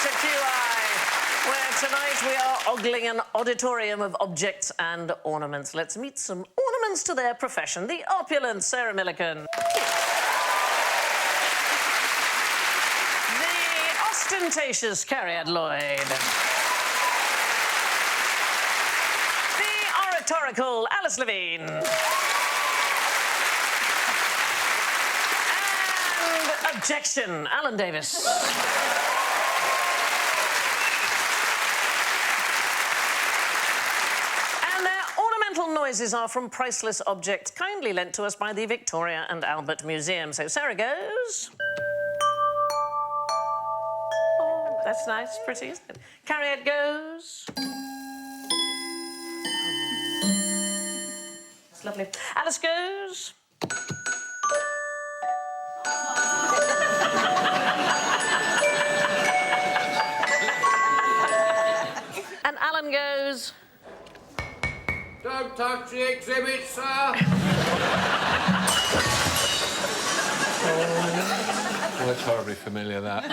to QI, where tonight we are ogling an auditorium of objects and ornaments. Let's meet some ornaments to their profession. The opulent Sarah Millican. The ostentatious Cariad Lloyd. The oratorical Levine. And objection, Alan Davis. Noises are from priceless objects kindly lent to us by the Victoria and Albert Museum. So Sarah goes. Oh, that's nice, pretty, isn't it? Cariad goes. It's lovely. Alice goes. And Alan goes. Don't touch the exhibit, sir. Well, that's horribly familiar, that.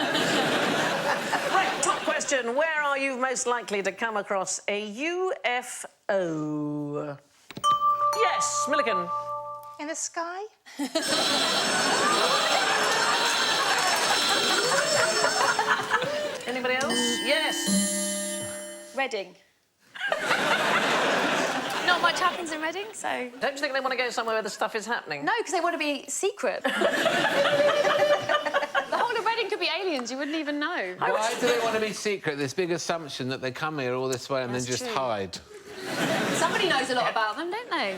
Right, top question. Where are you most likely to come across a UFO? Yes, Millican. In the sky? Anybody else? Yes. Reading. Not much happens in Reading, so... Don't you think they want to go somewhere where the stuff is happening? No, because they want to be secret. The whole of Reading could be aliens, you wouldn't even know. Why do they want to be secret? This big assumption that they come here all this way and then just hide. Somebody knows a lot about them, don't they?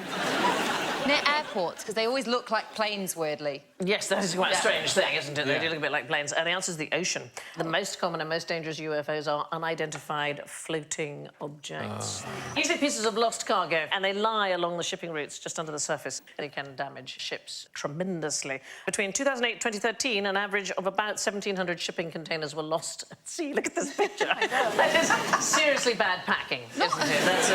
Near airports, because they always look like planes, weirdly. Yes, that is quite a strange thing, isn't it? They Yeah. do look a bit like planes. And the answer is the ocean. The most common and most dangerous UFOs are unidentified floating objects. Usually pieces of lost cargo, and they lie along the shipping routes just under the surface. They can damage ships tremendously. Between 2008 and 2013, an average of about 1,700 shipping containers were lost at sea. Look at this picture. That is seriously bad packing, isn't it? That's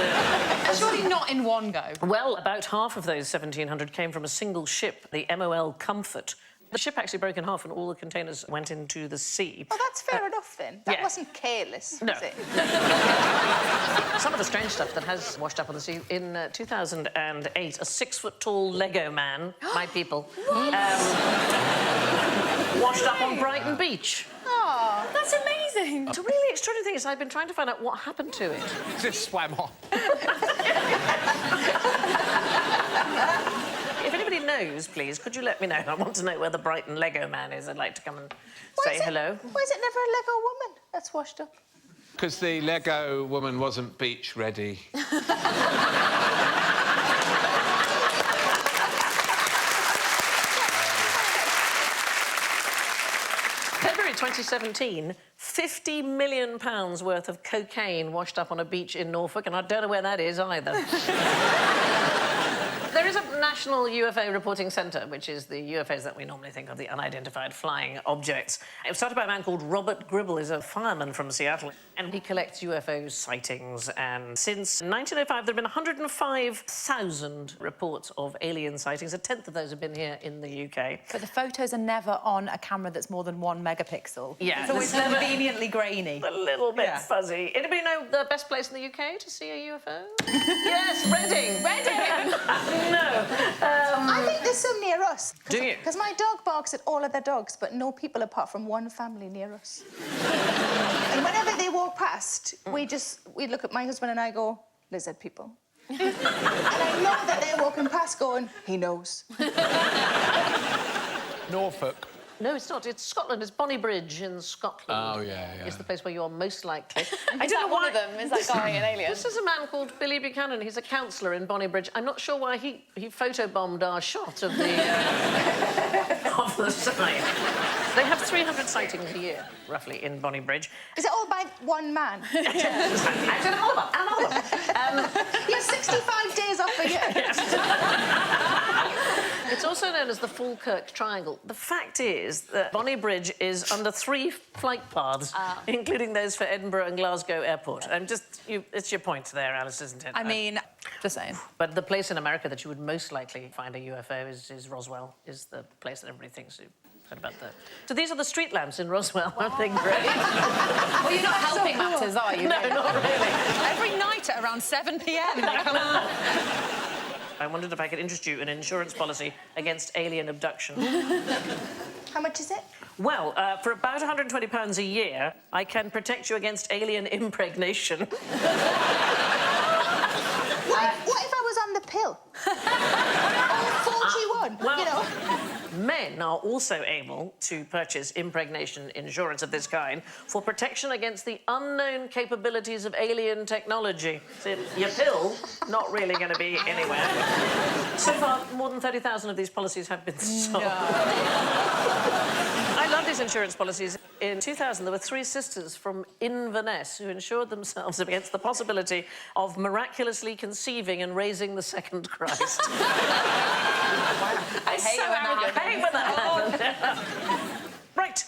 Surely not in one go. Well, about half of those 1,700 came from a single ship, the MOL Comfort. The ship actually broke in half and all the containers went into the sea. Well, that's fair enough, then. That yeah. wasn't careless, No. was it? Some of the strange stuff that has washed up on the sea. In 2008, a 6-foot-tall Lego man, my people, washed up on Brighton Beach. Oh, That's amazing. The really extraordinary thing is I've been trying to find out what happened to it. Just swam off. If anybody knows, please, could you let me know? I want to know where the Brighton Lego man is. I'd like to come and say hello. Why is it never a Lego woman that's washed up? Because the Lego woman wasn't beach ready. February 2017, £50 million worth of cocaine washed up on a beach in Norfolk, and I don't know where that is either. There is a national UFO reporting centre, which is the UFOs that we normally think of, the unidentified flying objects. It was started by a man called Robert Gribble. He's a fireman from Seattle, and he collects UFO sightings. And since 1905, there have been 105,000 reports of alien sightings. A tenth of those have been here in the UK. But the photos are never on a camera that's more than 1 megapixel. Yeah, It's always there's never- conveniently grainy. A little bit Yeah. fuzzy. Anybody know the best place in the UK to see a UFO? Yes, Reading. Reading! No. I think there's some near us. Do you? Because my dog barks at all other dogs, but no people apart from one family near us. And whenever they walk past, we look at my husband and I go, lizard people. And I know that they're walking past going, he knows. Norfolk. No, it's not. It's Scotland. It's Bonnybridge in Scotland. Oh, yeah. It's the place where you are most likely. Is that one of them? Is that guy an alien? This is a man called Billy Buchanan. He's a councillor in Bonnybridge. I'm not sure why he photobombed our shot of the of the site. They have 300 sightings a year, roughly, in Bonnybridge. Is it all by one man? Actually, all of them. You have 65 days off a year. It's also known as the Falkirk Triangle. The fact is that Bonnybridge is under 3 flight paths, including those for Edinburgh and Glasgow Airport. It's your point there, Alice, isn't it? I mean, just saying. But the place in America that you would most likely find a UFO is Roswell, is the place that everybody thinks Heard about that. So these are the street lamps in Roswell. Aren't they great? Well, you're not helping matters, are you? No, not really. Every night at around 7 p.m. they come on. I wondered if I could interest you an insurance policy against alien abduction. How much is it? Well, for about £120 a year, I can protect you against alien impregnation. What if I was on the pill? Or 41, well, you know? Men are also able to purchase impregnation insurance of this kind for protection against the unknown capabilities of alien technology. So your pill, not really going to be anywhere. So far, more than 30,000 of these policies have been sold. No. I love these insurance policies. In 2000, there were 3 sisters from Inverness who insured themselves against the possibility of miraculously conceiving and raising the second Christ. I hate when that happens. Right,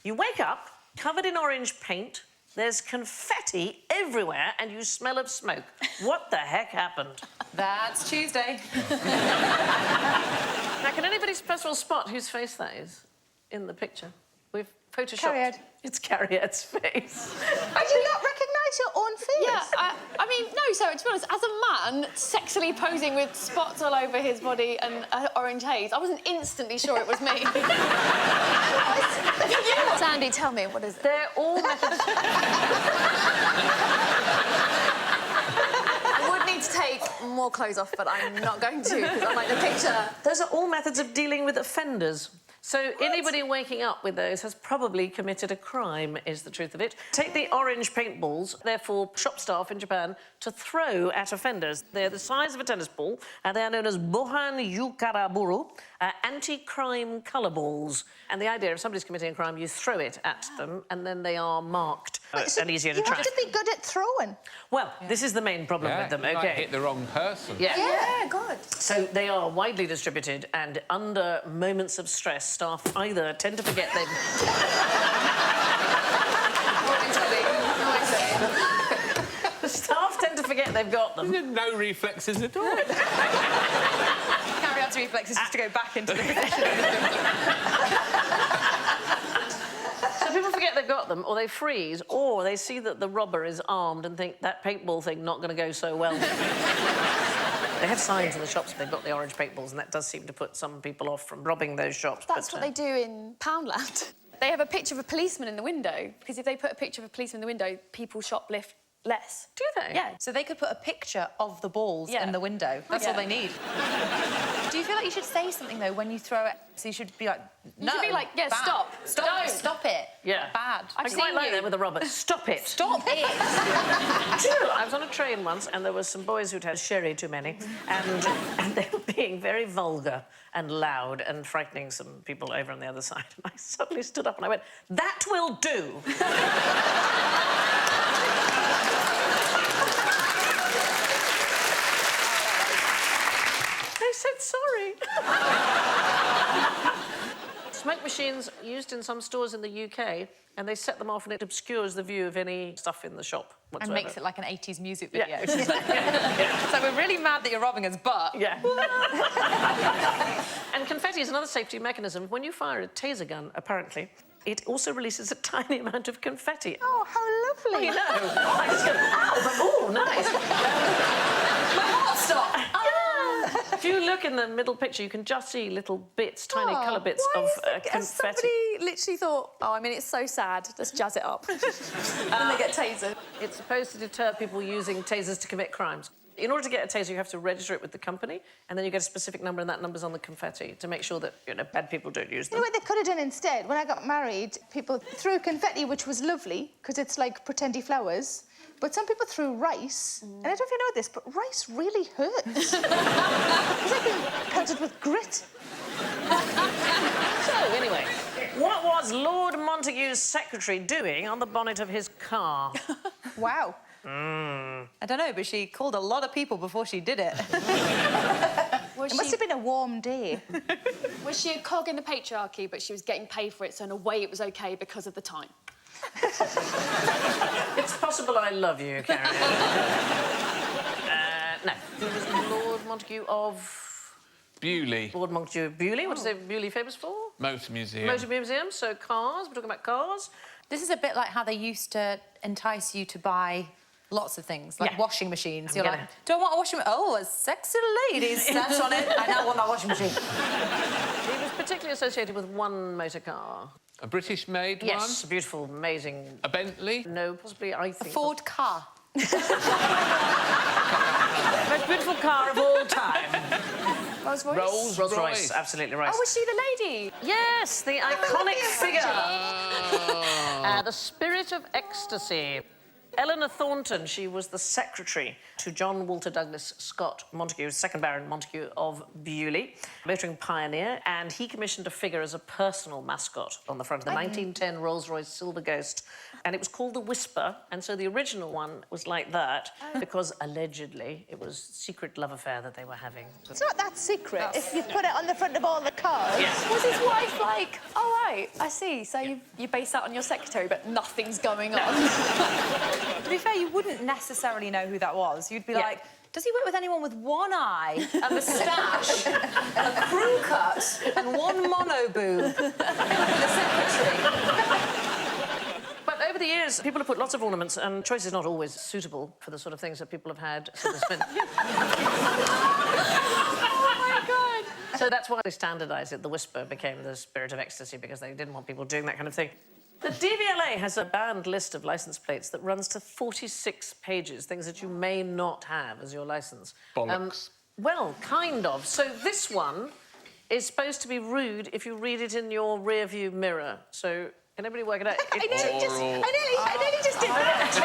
you wake up, covered in orange paint, there's confetti everywhere, and you smell of smoke. What the heck happened? That's Tuesday. Now, can anybody, first of all, spot whose face that is in the picture? We've photoshopped... Cariad. It's Cariad's face. Did you not recognise your own face? Yeah, I mean, no, Sarah, to be honest, as a man, sexily posing with spots all over his body and orange haze, I wasn't instantly sure it was me. Sandy, tell me, what is it? They're all methods... I would need to take more clothes off, but I'm not going to, because I like the picture. Those are all methods of dealing with offenders. So anybody waking up with those has probably committed a crime, is the truth of it. Take the orange paintballs, they're for shop staff in Japan to throw at offenders. They're the size of a tennis ball, and they're known as Bohan Yukaraburu, anti-crime colour balls. And the idea, if somebody's committing a crime, you throw it at them, and then they are marked and easier to You track. have to be good at throwing. Well, this is the main problem with them, you might OK? hit the wrong person. Yeah, good. So they are widely distributed, and under moments of stress, staff either tend to forget they've... Staff tend to forget they've got them. No reflexes at all. Cariad's reflexes just to go back into the position. So people forget they've got them, or they freeze, or they see that the robber is armed and think that paintball thing not going to go so well. They have signs in the shops if they've got the orange paintballs, and that does seem to put some people off from robbing those shops. That's what they do in Poundland. They have a picture of a policeman in the window, because if they put a picture of a policeman in the window, people shoplift less. Do they? Yeah. So they could put a picture of the balls Yeah. in the window. That's all they need. Do you feel like you should say something, though, when you throw it? So you should be like, no, should be like, yeah, bad. stop. Stop, Don't. stop it. Yeah. Bad. I I've quite seen like you. that with a robber. Stop it. Stop it. I was on a train once, and there were some boys who'd had sherry too many, and they were being very vulgar and loud and frightening some people over on the other side. And I suddenly stood up and I went, "That will do." They said sorry. Smoke machines used in some stores in the UK, and they set them off and it obscures the view of any stuff in the shop whatsoever. And makes it like an 80s music video. Yeah, yeah. So we're really mad that you're robbing us, but... Yeah. And confetti is another safety mechanism. When you fire a taser gun, apparently, it also releases a tiny amount of confetti. Oh, how lovely. You know. I just go, ow, but, oh, nice. My heart stopped. If you look in the middle picture, you can just see little bits, tiny colour bits Why of is it- confetti. Has somebody literally thought, oh, I mean, it's so sad, let's jazz it up. And they get tasered. It's supposed to deter people using tasers to commit crimes. In order to get a taser, you have to register it with the company, and then you get a specific number, and that number's on the confetti to make sure that, you know, bad people don't use You them. know what they could have done instead? When I got married, people threw confetti, which was lovely, because it's like pretendy flowers. But some people threw rice, and I don't know if you know this, but rice really hurts. It's like being pelted with grit. So, anyway, what was Lord Montagu's secretary doing on the bonnet of his car? Wow. I don't know, but she called a lot of people before she did it. It must have been a warm day. Was she a cog in the patriarchy, but she was getting paid for it, so in a way it was OK because of the time? It's possible I love you, Cariad. No. Who was Lord Montagu of... Bewley. Lord Montagu of Bewley? What is Bewley famous for? Motor museum. Motor museum, so cars. We're talking about cars. This is a bit like how they used to entice you to buy lots of things, like Yeah. washing machines. You're Yeah. like, do I want a washing machine? Oh, a sexy lady sat on it. I now want that washing machine. He was particularly associated with one motor car. A British-made Yes, one? beautiful, amazing. A Bentley? No, possibly, I A think... Ford car. Most beautiful car of all time. Rolls-Royce? Rolls-Royce, absolutely right. Oh, was she the lady? Yes, the iconic figure. The Spirit of Ecstasy. Eleanor Thornton, she was the secretary to John Walter Douglas Scott Montague, 2nd Baron Montague of Bewley, motoring pioneer, and he commissioned a figure as a personal mascot on the front of the 1910 Rolls-Royce Silver Ghost, and it was called the Whisper, and so the original one was like that because allegedly it was a secret love affair that they were having. It's not that secret if you put it on the front of all the cars. Yes. Was his wife like, oh, right, I see, so you base that on your secretary, but nothing's going on? To be fair, you wouldn't necessarily know who that was. You'd be like, does he work with anyone with one eye, a moustache, a crew cut, and one mono boob? The secretary. But over the years, people have put lots of ornaments, and choice is not always suitable for the sort of things that people have had. So there's been... So that's why they standardised it. The Whisper became the Spirit of Ecstasy because they didn't want people doing that kind of thing. The DVLA has a banned list of licence plates that runs to 46 pages, things that you may not have as your licence. Bollocks. Well, kind of. So this one is supposed to be rude if you read it in your rear-view mirror. So can everybody work it out? I nearly just did that.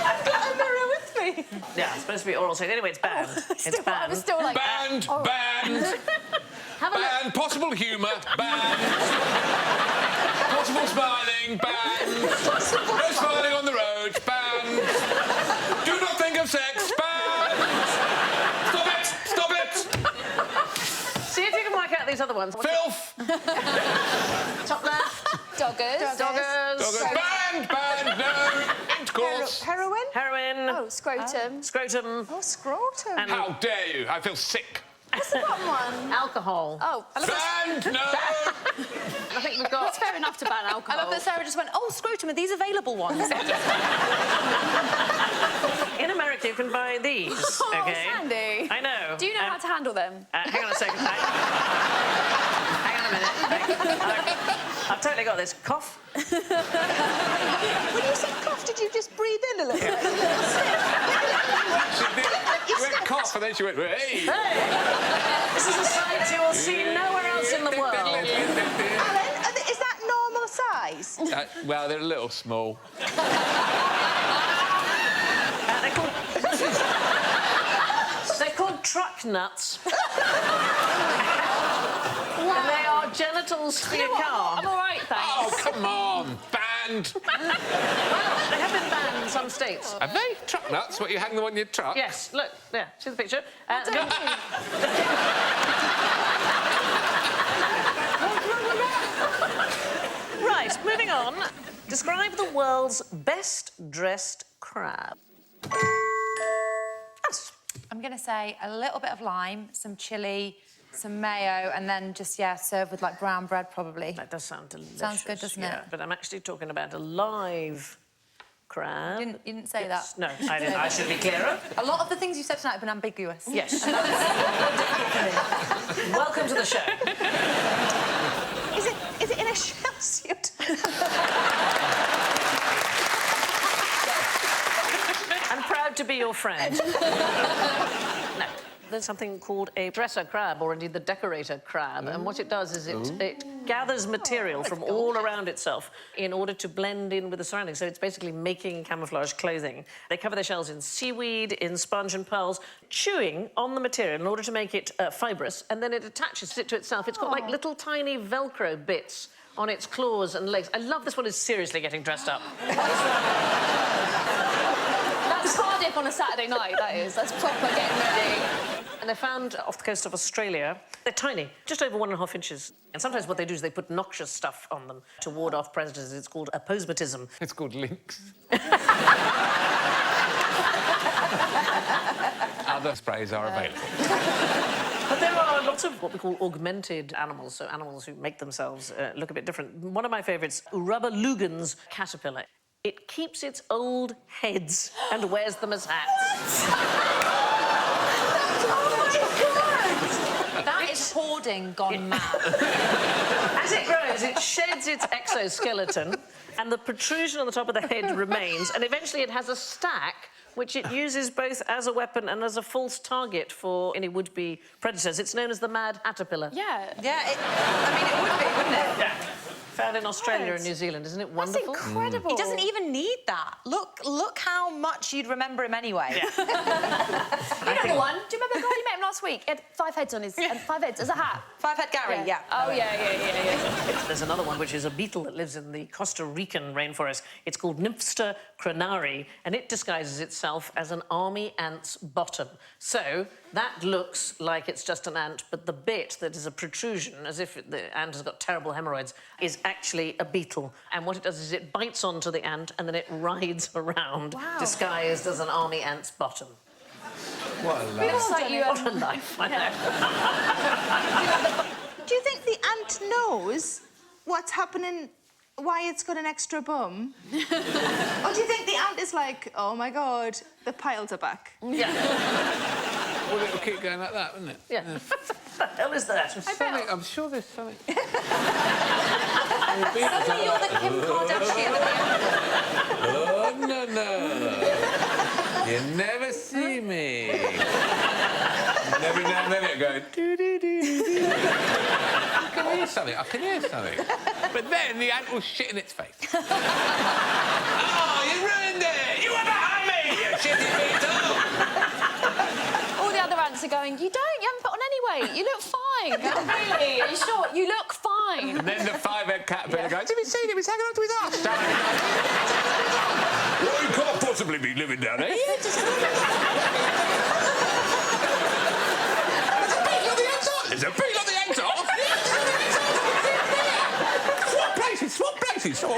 I've got a mirror with me. Yeah, it's supposed to be oral sex. Anyway, it's banned. It's I banned. was still like... Banned! Banned! Have a look. Banned! Possible humour! Banned! Possible smiling! Banned! No smiling on the road! Banned! Do not think of sex! Banned! Stop it! Stop it! See if you can work out these other ones. Filth! Top left. Doggers. Doggers. Banned! Banned! No! Intercourse! Heroin? Heroin. Oh, scrotum. Scrotum. Oh, scrotum. And How dare you! I feel sick! What's the bottom one? alcohol. Oh, Banned! No! I think we've got... it's fair enough to ban I alcohol. love that Sarah just went, oh, scrotum, are these available ones? In America, you can buy these. Oh, okay. Sandy. I know. Do you know how to handle them? Hang on a second. Hang on a minute. I've totally got this. Cough. When you said cough, did you just breathe in a little bit? She went cough and then she went, hey! Hey! This is a sight you will see nowhere else in the world. Alan, is that normal size? Well, they're a little small. They're called truck nuts. And they are genitals for your car. I'm all right, thanks. Oh, come on! Banned! Well, they have been banned in some states. Have they? Truck nuts? What, you hang them on your truck? Yes, look, there, see the picture? Right, moving on. Describe the world's best-dressed crab. I'm going to say a little bit of lime, some chilli, some mayo, and then just, yeah, serve with, like, brown bread, probably. That does sound delicious. Sounds good, doesn't it? But I'm actually talking about a live crab. You didn't say that. No, I didn't. I should be clearer. A lot of the things you said tonight have been ambiguous. Yes. Welcome to the show. Is it in a shell suit? I'm proud to be your friend. No. There's something called a dresser crab, or indeed the decorator crab, and what it does is it gathers material from all around itself in order to blend in with the surroundings. So it's basically making camouflage clothing. They cover their shells in seaweed, in sponge and pearls, chewing on the material in order to make it fibrous, and then it attaches it to itself. It's got like little tiny Velcro bits on its claws and legs. I love this one is seriously getting dressed up. That's Cardiff on a Saturday night, that is. That's proper getting ready. And they're found off the coast of Australia. They're tiny, just over 1.5 inches. And sometimes what they do is they put noxious stuff on them to ward off predators. It's called aposematism. It's called lynx. Other sprays are available. But there are lots of what we call augmented animals, so animals who make themselves look a bit different. One of my favourites, Lugan's caterpillar. It keeps its old heads and wears them as hats. That is hoarding gone mad. As it grows, it sheds its exoskeleton, and the protrusion on the top of the head remains, and eventually it has a stack which it uses both as a weapon and as a false target for any would-be predators. It's known as the mad caterpillar. Yeah. Yeah, I mean, it would be, wouldn't it? Yeah. Found in Australia and New Zealand, isn't it wonderful? That's incredible. He doesn't even need that. Look how much you'd remember him anyway. Yeah. You know the one? Do you remember the guy you met him last week? He had 5 heads on his... and 5 heads as a hat. 5-head Gary, yeah. Oh, yeah. There's another one which is a beetle that lives in the Costa Rican rainforest. It's called Nymphster crenari, and it disguises itself as an army ant's bottom. So that looks like it's just an ant, but the bit that is a protrusion, as if the ant has got terrible hemorrhoids, is actually a beetle. And what it does is it bites onto the ant and then it rides around, disguised as an army ant's bottom. What a life. Looks like you... What a life, I know. Do you think the ant knows what's happening, why it's got an extra bum? Or do you think the ant is like, oh my God, the piles are back? Yeah. Well, it'll keep going like that, won't it? Yeah. What the hell is that? I'm sure there's something. Suddenly you're the Kim Kardashian. Oh, no. You never see me. Every now and then it goes... I can hear something. But then the ant will shit in its face. Oh, you ruined it! You were behind me, you shitty beetle! All the other ants are going, you haven't put on any weight, you look fine. Really? Are you sure? You look fine. And then the 5-head caterpillar goes, have you seen him? He's hanging on to his arse. Well, he can't possibly be living down there. There's a beetle on the exhaust! Swap places! Oh, no.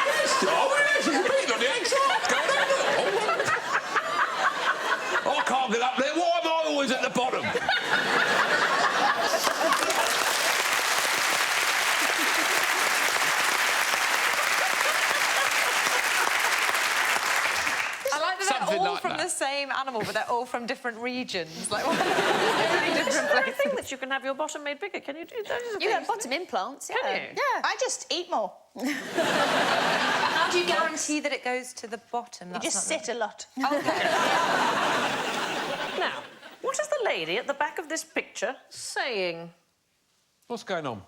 Yes, there's a beetle on the exhaust! Go down there! I can't get up there. Why am I always at the bottom? They're all like from that. the same animal, but they're all from different regions. Like, really different Isn't there a places. thing that you can have your bottom made bigger? Can you do that? You have bottom implants, yeah. Can you? Yeah. I just eat more. How do you guarantee that it goes to the bottom? You just sit a lot. Now, what is the lady at the back of this picture saying? What's going on?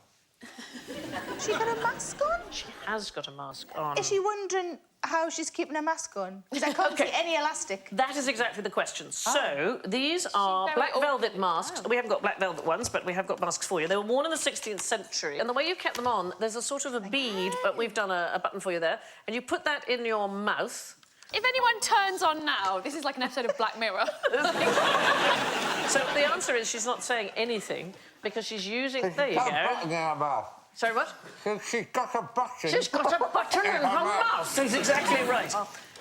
She got a mask on? She has got a mask on. Is she wondering how she's keeping a mask on? Because I can't see any elastic. That is exactly the question. So, these are black velvet masks. We haven't got black velvet ones, but we have got masks for you. They were worn in the 16th century. And the way you kept them on, there's a sort of a bead, but we've done a button for you there. And you put that in your mouth. If anyone turns on now, this is like an episode of Black Mirror. So the answer is she's not saying anything because she's using... There you go. Sorry, what? She's got a button. She's got a button in her mouth. That's exactly right.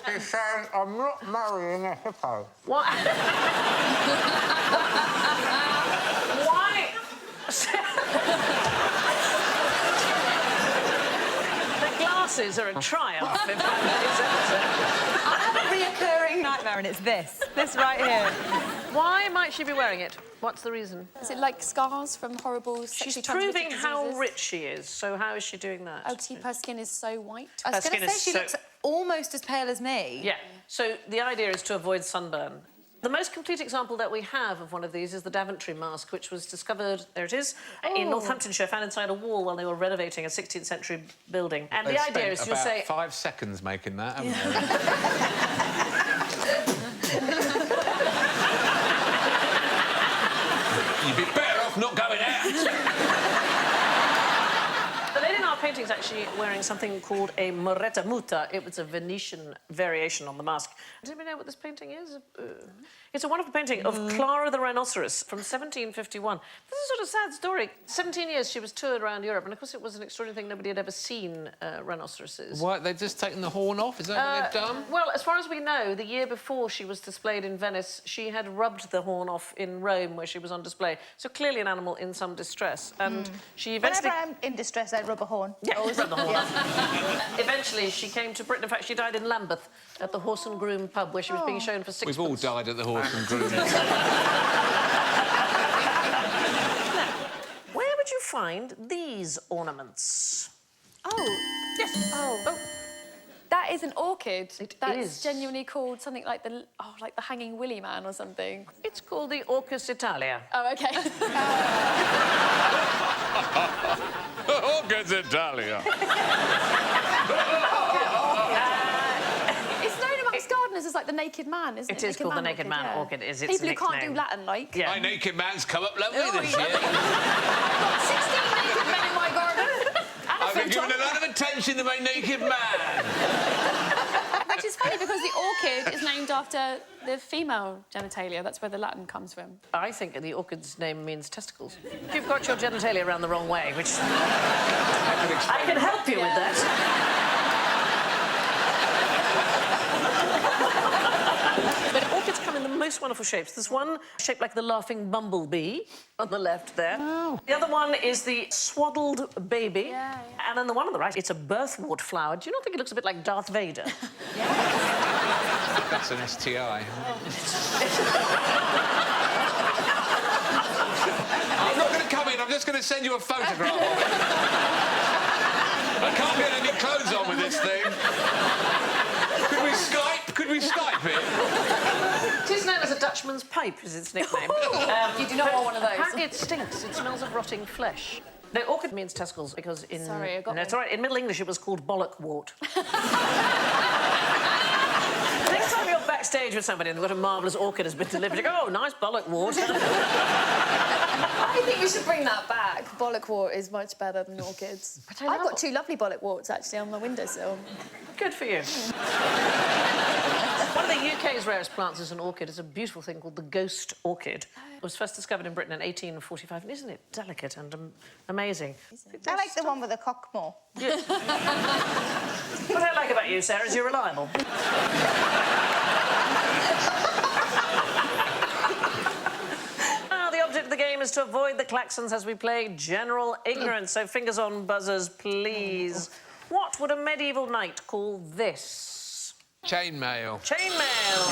She's saying, I'm not marrying a hippo. What? Why? The glasses are a triumph. In fact, I have a reoccurring nightmare, and it's this right here. why might she be wearing it? What's the reason? Is it like scars from horrible She's sexually transmitted proving how diseases? rich she is. So how is she doing that? Oh, her skin is so white. I was Her going to skin say is she looks almost as pale as me. Yeah. So the idea is to avoid sunburn. The most complete example that we have of one of these is the Daventry mask, which was discovered, there it is, in Northamptonshire, found inside a wall while they were renovating a 16th century building. And the idea is you'll say... 5 seconds making that, haven't they? You'd be better off not going out. The lady in our paintings actually wearing something called a moretta muta. It was a Venetian variation on the mask. Does anybody know what this painting is? It's a wonderful painting of Clara the rhinoceros from 1751. This is a sort of sad story. 17 years she was toured around Europe, and of course it was an extraordinary thing. Nobody had ever seen rhinoceroses. What, they've just taken the horn off? Is that what they've done? Well, as far as we know, the year before she was displayed in Venice, she had rubbed the horn off in Rome, where she was on display. So clearly an animal in some distress. And she eventually... Whenever I'm in distress, I rub a horn. Yeah, always rub the horn off. Eventually, she came to Britain. In fact, she died in Lambeth at the Horse and Groom pub, where she was being shown for 6 We've all months. died at the Horse and Groom. Now, where would you find these ornaments? Oh. Yes. Oh. That is an orchid. That's is. genuinely called something like the Hanging Willy Man or something. It's called the Orchis Italia. Oh, okay. Orchis Italia. It's known amongst gardeners as like the naked man, isn't it? It is called the naked man orchid, is its People who can't nickname. do Latin, like. Yeah. My naked man's come up lovely Oh, this yeah. year. I've got 16 naked men in my garden. I've been giving a lot of attention to my naked man. Which is funny because the orchid is named after the female genitalia. That's where the Latin comes from. I think the orchid's name means testicles. If you've got your genitalia around the wrong way, which... I can help you with that. But orchids come in the most wonderful shapes. There's one shaped like the laughing bumblebee on the left there. Oh. The other one is the swaddled baby. Yeah. And then the one on the right, it's a birthwort flower. Do you not think it looks a bit like Darth Vader? That's an STI. I'm not going to come in, I'm just going to send you a photograph of it. I can't get any clothes on with this thing. Could we Skype? Could we Skype it? It is known as a Dutchman's pipe, is its nickname. You do not want one of those. Apparently it stinks. It smells of rotting flesh. No, orchid means testicles because in... Sorry, I got No, it's all right. In Middle English, it was called bollock-wort. Next time you're backstage with somebody and they've got a marvellous orchid has been delivered, you go, oh, nice bollock-wort. I think we should bring that back. Bollock-wort is much better than orchids. I've got 2 lovely bollock-worts, actually, on my windowsill. Good for you. One of the UK's rarest plants is an orchid. It's a beautiful thing called the ghost orchid. It was first discovered in Britain in 1845. And isn't it delicate and amazing? I like the one with the cockmore. Yeah. What I like about you, Sarah, is you're reliable. Now, the object of the game is to avoid the klaxons as we play General Ignorance. So fingers on buzzers, please. What would a medieval knight call this? Chainmail. Chainmail.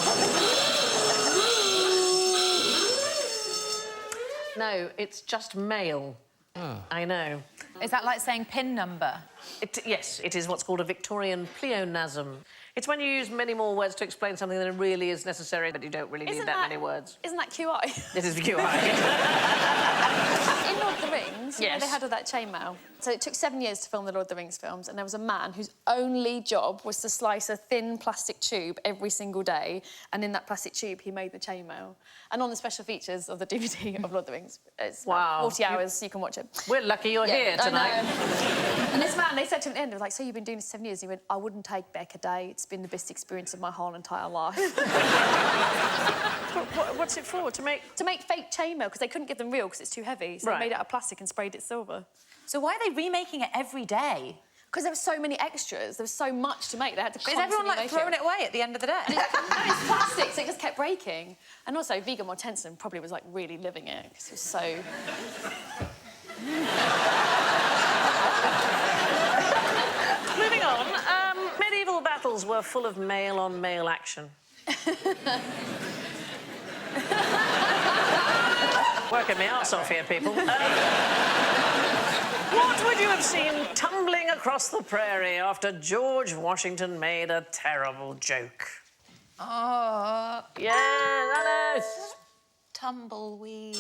No, it's just mail. Oh. I know. Is that like saying pin number? Yes, it is what's called a Victorian pleonasm. It's when you use many more words to explain something than really is necessary, but you don't really need that many words. Isn't that QI? This is QI. In Lord of the Rings, you know, Yes. they had all that chainmail. So it took 7 years to film the Lord of the Rings films, and there was a man whose only job was to slice a thin plastic tube every single day, and in that plastic tube he made the chainmail. And on the special features of the DVD of Lord of the Rings, it's Wow. 40 hours, you can watch it. We're lucky you're here I tonight. know. And this man, they said to him at the end, they were like, so you've been doing this 7 years? And he went, I wouldn't take back a day. It's been the best experience of my whole entire life. What's it for? To make... To make fake chainmail, because they couldn't give them real because it's too heavy, so Right. they made it out of plastic and sprayed it silver. So why are they remaking it every day? Because there were so many extras, there was so much to make, they had to Is constantly everyone like make throwing it away at the end of the day? No, it's plastic, so it just kept breaking. And also, Viggo Mortensen probably was, like, really living it, because he was so... Moving on, medieval battles were full of male-on-male action. Working my arse off here, people. What would you have seen tumbling across the prairie after George Washington made a terrible joke? Oh, Yeah, that is. tumbleweed.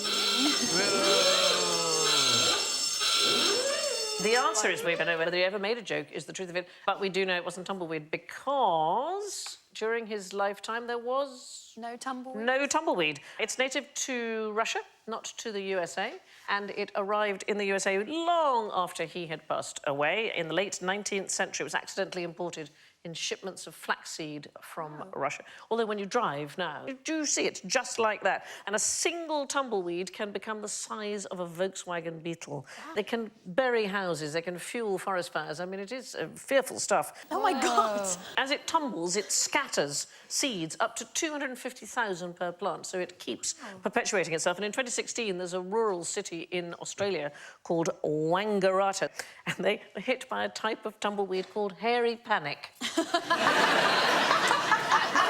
The answer is we don't know whether he ever made a joke, is the truth of it. But we do know it wasn't tumbleweed because... Do during his lifetime, there was No tumbleweed? no tumbleweed. It's native to Russia, not to the USA, and it arrived in the USA long after he had passed away. In the late 19th century, it was accidentally imported in shipments of flaxseed from Russia. Although when you drive now, you do see it just like that. And a single tumbleweed can become the size of a Volkswagen Beetle. They can bury houses, they can fuel forest fires. I mean, it is fearful stuff. Oh, my God. As it tumbles, it scatters seeds up to 250,000 per plant, so it keeps perpetuating itself. And in 2016, there's a rural city in Australia called Wangaratta, and they were hit by a type of tumbleweed called hairy panic. That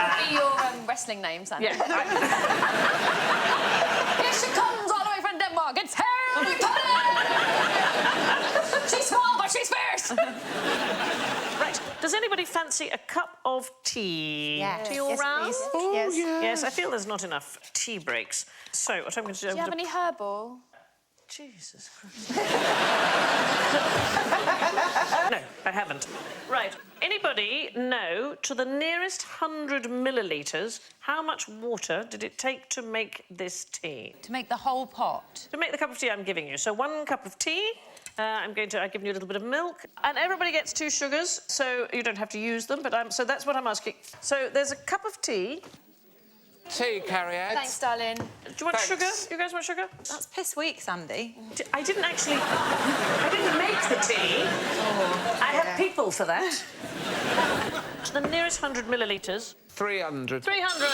would be your wrestling name, Sandy. Yeah. Here she comes all the way from Denmark. It's Harry Potter! She's small, but she's fierce! Right, does anybody fancy a cup of tea? Yes. Tea all Yes, round? please. Oh, yes. Yes, I feel there's not enough tea breaks. So, what I'm going to do... Do you have any herbal? Jesus Christ. No, I haven't. Right. Anybody know, to the nearest 100 millilitres, how much water did it take to make this tea? To make the whole pot. To make the cup of tea I'm giving you. So 1 cup of tea. I've given you a little bit of milk. And everybody gets 2 sugars, so you don't have to use them, but so that's what I'm asking. So there's a cup of tea. Tea, Cariad. Thanks, darling. Do you want Thanks. sugar? You guys want sugar? That's piss weak, Sandy. I didn't make the tea. I have people for that. To the nearest 100 millilitres. 300. 300!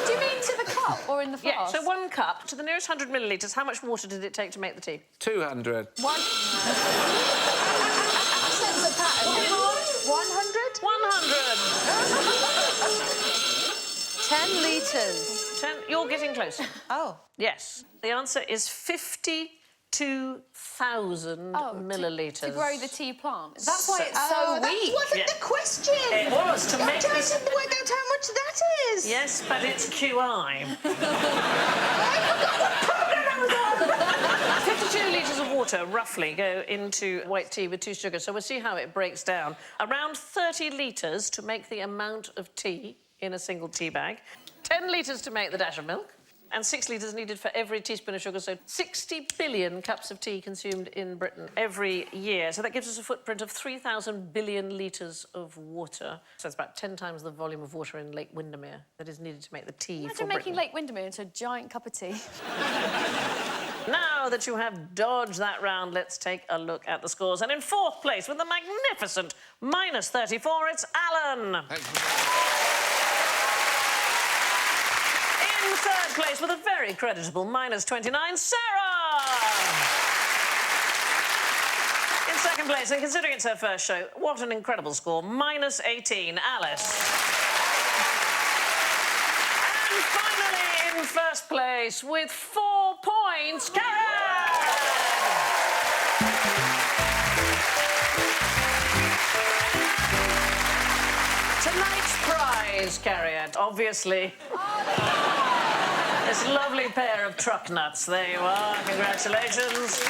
Do you mean to the cup or in the Yeah, flask? so 1 cup. To the nearest 100 millilitres, how much water did it take to make the tea? 200. 1. Sense of pattern. 100? 100! 10 litres. 10. You're getting close. Oh. Yes. The answer is 52,000 millilitres. To grow the tea plant. That's why it's so that weak. wasn't Yeah. the question. It was to I'm make trying this... to work out how much that is. Yes, but it's QI. 52 litres of water, roughly, go into white tea with 2 sugars. So we'll see how it breaks down. Around 30 litres to make the amount of tea in a single tea bag. 10 litres to make the dash of milk. And 6 litres needed for every teaspoon of sugar. So 60 billion cups of tea consumed in Britain every year. So that gives us a footprint of 3,000 billion litres of water. So it's about 10 times the volume of water in Lake Windermere that is needed to make the tea for Imagine Britain. making Lake Windermere into a giant cup of tea. Now that you have dodged that round, let's take a look at the scores. And in 4th place, with the magnificent -34, it's Alan. Thank you. In 3rd place, with a very creditable -29, Sarah. In 2nd place, and considering it's her first show, what an incredible score, -18, Alice. And finally, in 1st place, with 4 points, Cariad! Tonight's prize, Cariad, obviously. This lovely pair of truck nuts. There you are. Congratulations.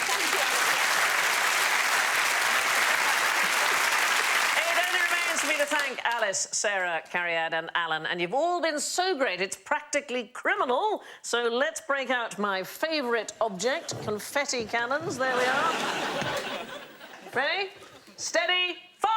It only remains for me to thank Alice, Sarah, Cariad and Alan. And you've all been so great, it's practically criminal. So let's break out my favourite object, confetti cannons. There we are. Ready? Steady, fire!